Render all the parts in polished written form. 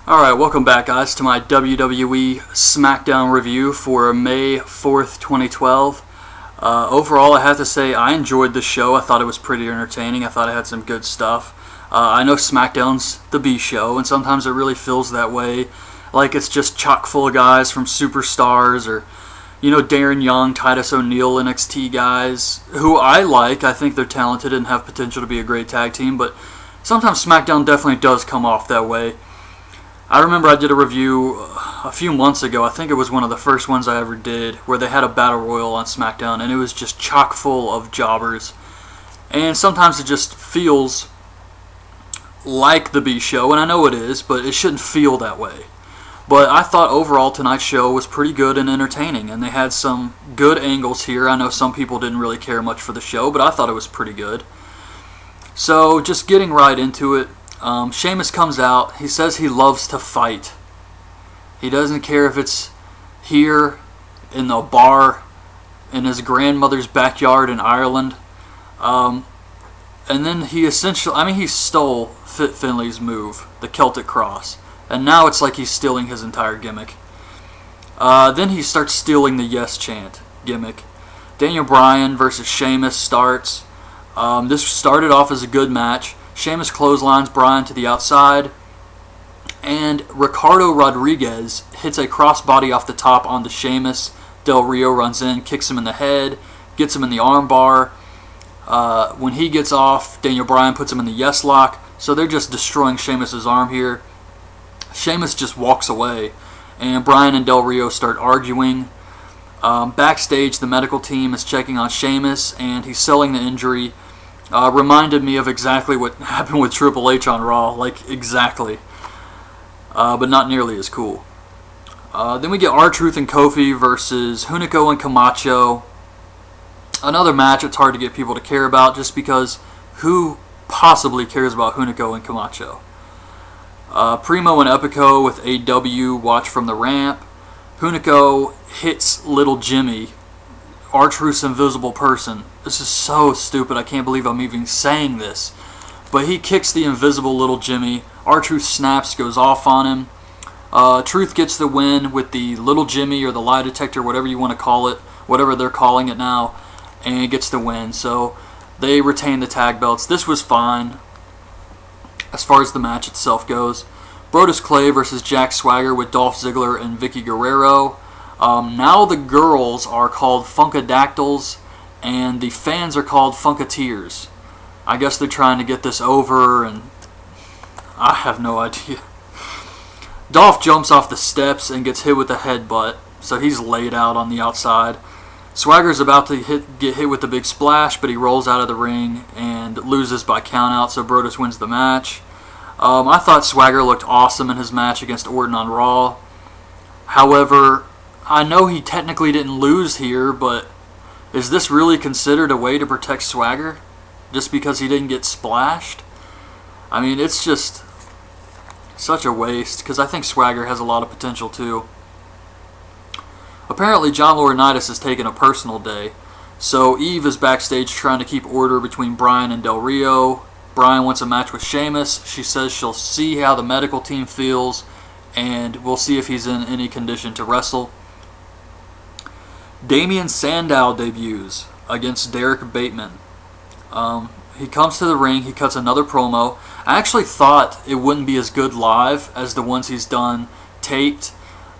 Alright, welcome back guys to my WWE Smackdown review for May 4th, 2012. Overall, I have to say I enjoyed the show. I thought it was pretty entertaining. I thought it had some good stuff. I know SmackDown's the B show, and sometimes it really feels that way. Like it's just chock full of guys from superstars or, Darren Young, Titus O'Neil, NXT guys, who I like. I think they're talented and have potential to be a great tag team, but sometimes SmackDown definitely does come off that way. I remember I did a review a few months ago. I think it was one of the first ones I ever did, where they had a battle royal on SmackDown, and it was just chock full of jobbers. And sometimes it just feels like the B show, and I know it is, but it shouldn't feel that way. But I thought overall tonight's show was pretty good and entertaining, and they had some good angles here. I know some people didn't really care much for the show, but I thought it was pretty good. So just getting right into it. Sheamus comes out. He says he loves to fight. He doesn't care if it's here, in the bar, in his grandmother's backyard in Ireland. And then he he stole Fit Finlay's move, the Celtic Cross. And now it's like he's stealing his entire gimmick. Then he starts stealing the Yes Chant gimmick. Bryan versus Sheamus starts. This started off as a good match. Sheamus clotheslines Bryan to the outside, and Ricardo Rodriguez hits a crossbody off the top onto Sheamus. Del Rio runs in, kicks him in the head, gets him in the armbar. When he gets off, Daniel Bryan puts him in the yes lock, so they're just destroying Sheamus' arm here. Sheamus just walks away, and Bryan and Del Rio start arguing. Backstage, the medical team is checking on Sheamus, and he's selling the injury. Reminded me of exactly what happened with Triple H on Raw, like exactly, but not nearly as cool. Then we get R-Truth and Kofi versus Hunico and Camacho. Another match it's hard to get people to care about, just because who possibly cares about Hunico and Camacho? Primo and Epico with AW watch from the ramp. Hunico hits Little Jimmy, R-Truth's invisible person. This is so stupid. I can't believe I'm even saying this. But he kicks the invisible Little Jimmy. R-Truth snaps, goes off on him. Truth gets the win with the Little Jimmy or the lie detector, whatever you want to call it, whatever they're calling it now, and gets the win. So they retain the tag belts. This was fine as far as the match itself goes. Brodus Clay versus Jack Swagger with Dolph Ziggler and Vicky Guerrero. Now the girls are called Funkadactyls, and the fans are called Funkateers. I guess they're trying to get this over, and I have no idea. Dolph jumps off the steps and gets hit with a headbutt, so he's laid out on the outside. Swagger's about to get hit with the big splash, but he rolls out of the ring and loses by countout, so Brodus wins the match. I thought Swagger looked awesome in his match against Orton on Raw. However, I know he technically didn't lose here, but is this really considered a way to protect Swagger? Just because he didn't get splashed? I mean, it's just such a waste, because I think Swagger has a lot of potential too. Apparently, John Laurinaitis has taken a personal day, so Eve is backstage trying to keep order between Bryan and Del Rio. Bryan wants a match with Sheamus. She says she'll see how the medical team feels, and we'll see if he's in any condition to wrestle. Damien Sandow debuts against Derek Bateman. He comes to the ring. He cuts another promo. I actually thought it wouldn't be as good live as the ones he's done taped,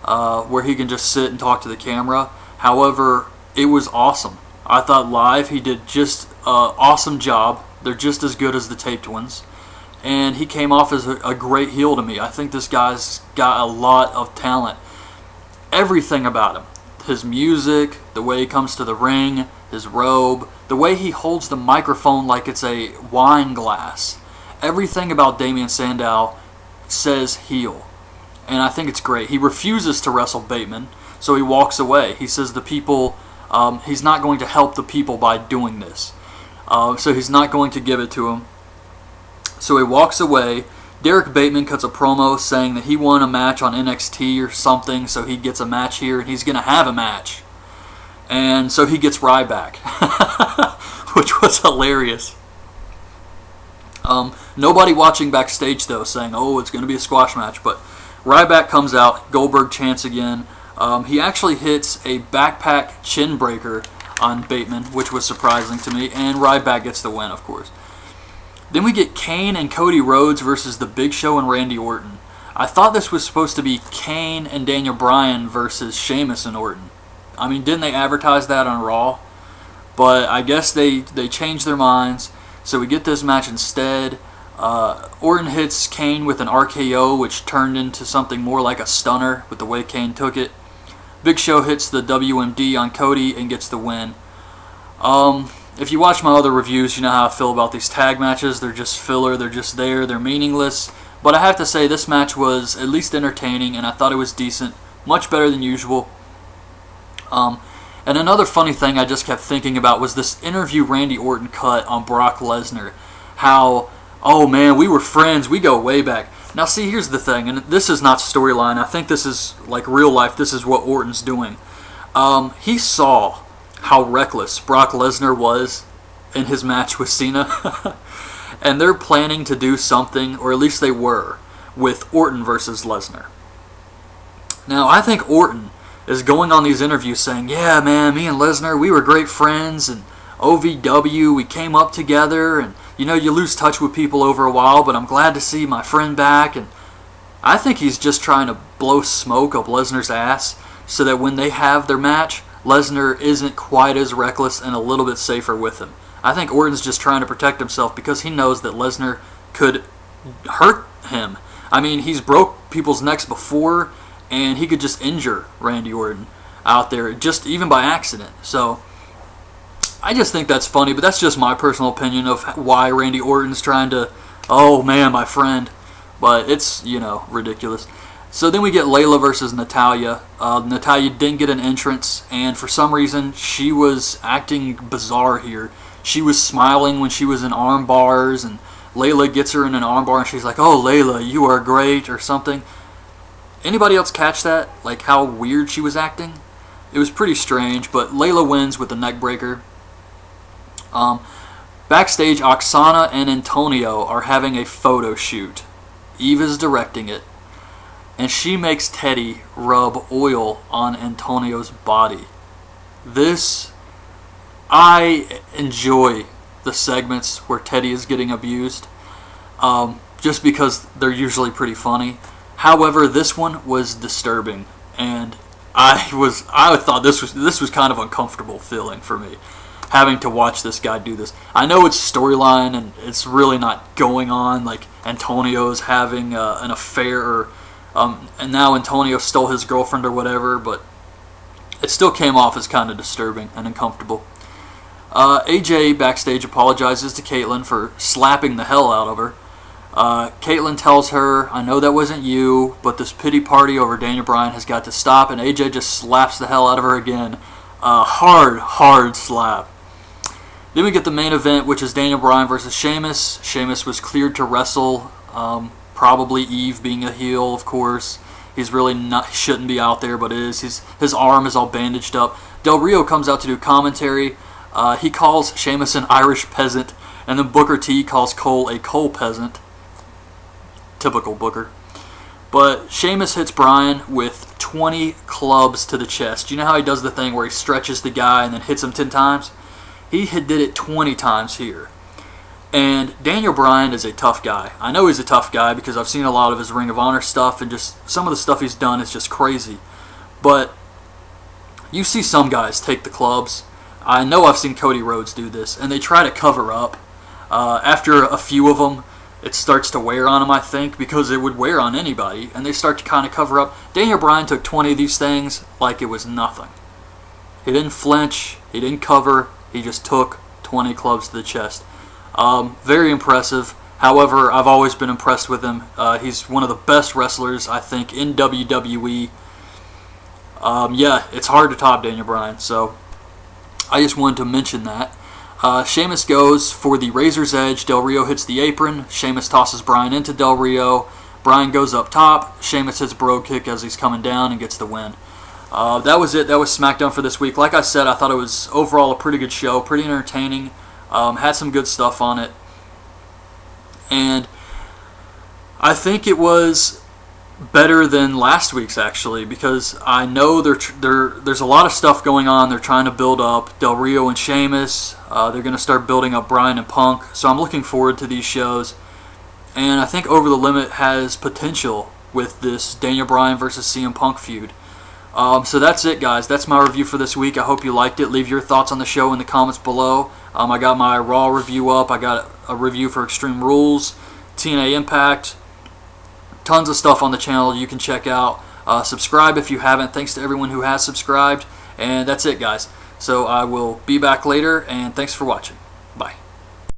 where he can just sit and talk to the camera. However, it was awesome. I thought live he did just an awesome job. They're just as good as the taped ones. And he came off as a great heel to me. I think this guy's got a lot of talent. Everything about him. His music, the way he comes to the ring, his robe, the way he holds the microphone like it's a wine glass. Everything about Damien Sandow says heel. And I think it's great. He refuses to wrestle Bateman, so he walks away. He says the people, he's not going to help the people by doing this. So he's not going to give it to him. So he walks away. Derek Bateman cuts a promo saying that he won a match on NXT or something, so he gets a match here, and he's going to have a match. And so he gets Ryback, which was hilarious. Nobody watching backstage, though, saying, oh, it's going to be a squash match. But Ryback comes out. Goldberg chants again. He actually hits a backpack chin breaker on Bateman, which was surprising to me, and Ryback gets the win, of course. Then we get Kane and Cody Rhodes versus The Big Show and Randy Orton. I thought this was supposed to be Kane and Daniel Bryan versus Sheamus and Orton. I mean, didn't they advertise that on Raw? But I guess they changed their minds, so we get this match instead. Orton hits Kane with an RKO, which turned into something more like a stunner with the way Kane took it. Big Show hits the WMD on Cody and gets the win. If you watch my other reviews, you know how I feel about these tag matches. They're just filler, they're just there, they're meaningless. But I have to say, this match was at least entertaining, and I thought it was decent. Much better than usual. And another funny thing I just kept thinking about was this interview Randy Orton cut on Brock Lesnar. How, oh man, we were friends, we go way back. Now see, here's the thing, and this is not storyline. I think this is like real life. This is what Orton's doing. He saw how reckless Brock Lesnar was in his match with Cena. And they're planning to do something, or at least they were, with Orton versus Lesnar. Now, I think Orton is going on these interviews saying, yeah, man, me and Lesnar, we were great friends, and OVW, we came up together, and, you know, you lose touch with people over a while, but I'm glad to see my friend back, and I think he's just trying to blow smoke up Lesnar's ass so that when they have their match, Lesnar isn't quite as reckless and a little bit safer with him. I think Orton's just trying to protect himself because he knows that Lesnar could hurt him. I mean, he's broke people's necks before, and he could just injure Randy Orton out there, just even by accident. So, I just think that's funny, but that's just my personal opinion of why Randy Orton's trying to, oh man, my friend. But it's, you know, ridiculous. So then we get Layla versus Natalia. Natalia didn't get an entrance, and for some reason, she was acting bizarre here. She was smiling when she was in arm bars, and Layla gets her in an arm bar, and she's like, oh, Layla, you are great, or something. Anybody else catch that? Like how weird she was acting? It was pretty strange, but Layla wins with the neck breaker. Backstage, Oksana and Antonio are having a photo shoot. Eve is directing it, and she makes Teddy rub oil on Antonio's body. I enjoy the segments where Teddy is getting abused, just because they're usually pretty funny. However, this one was disturbing, and I thought this was kind of uncomfortable feeling for me, having to watch this guy do this. I know it's storyline and it's really not going on, like Antonio's having an affair, or, and now Antonio stole his girlfriend or whatever, but it still came off as kind of disturbing and uncomfortable. AJ backstage apologizes to Caitlyn for slapping the hell out of her. Caitlyn tells her, I know that wasn't you, but this pity party over Daniel Bryan has got to stop, and AJ just slaps the hell out of her again. Hard slap. Then we get the main event, which is Daniel Bryan versus Sheamus. Sheamus was cleared to wrestle, probably Eve being a heel, of course. He's really shouldn't be out there, but is. His arm is all bandaged up. Del Rio comes out to do commentary. He calls Sheamus an Irish peasant, and then Booker T calls Cole a coal peasant. Typical Booker. But Sheamus hits Bryan with 20 clubs to the chest. You know how he does the thing where he stretches the guy and then hits him 10 times? He did it 20 times here. And Daniel Bryan is a tough guy. I know he's a tough guy because I've seen a lot of his Ring of Honor stuff, and just some of the stuff he's done is just crazy. But you see some guys take the clubs. I know I've seen Cody Rhodes do this, and they try to cover up. After a few of them, it starts to wear on them, I think, because it would wear on anybody, and they start to kind of cover up. Daniel Bryan took 20 of these things like it was nothing. He didn't flinch, he didn't cover, he just took 20 clubs to the chest. Very impressive. However, I've always been impressed with him. He's one of the best wrestlers, I think, in WWE. Yeah, it's hard to top Daniel Bryan, so I just wanted to mention that. Sheamus goes for the Razor's Edge. Del Rio hits the apron. Sheamus tosses Bryan into Del Rio. Bryan goes up top. Sheamus hits Brogue Kick as he's coming down and gets the win. That was it. That was SmackDown for this week. Like I said, I thought it was overall a pretty good show. Pretty entertaining. Had some good stuff on it. And I think it was better than last week's, actually, because I know there's a lot of stuff going on. They're trying to build up Del Rio and Sheamus. They're going to start building up Bryan and Punk. So I'm looking forward to these shows. And I think Over the Limit has potential with this Daniel Bryan versus CM Punk feud. So that's it, guys. That's my review for this week. I hope you liked it. Leave your thoughts on the show in the comments below. I got my Raw review up. I got a review for Extreme Rules, TNA Impact. Tons of stuff on the channel you can check out. Subscribe if you haven't. Thanks to everyone who has subscribed. And that's it, guys. So I will be back later, and thanks for watching.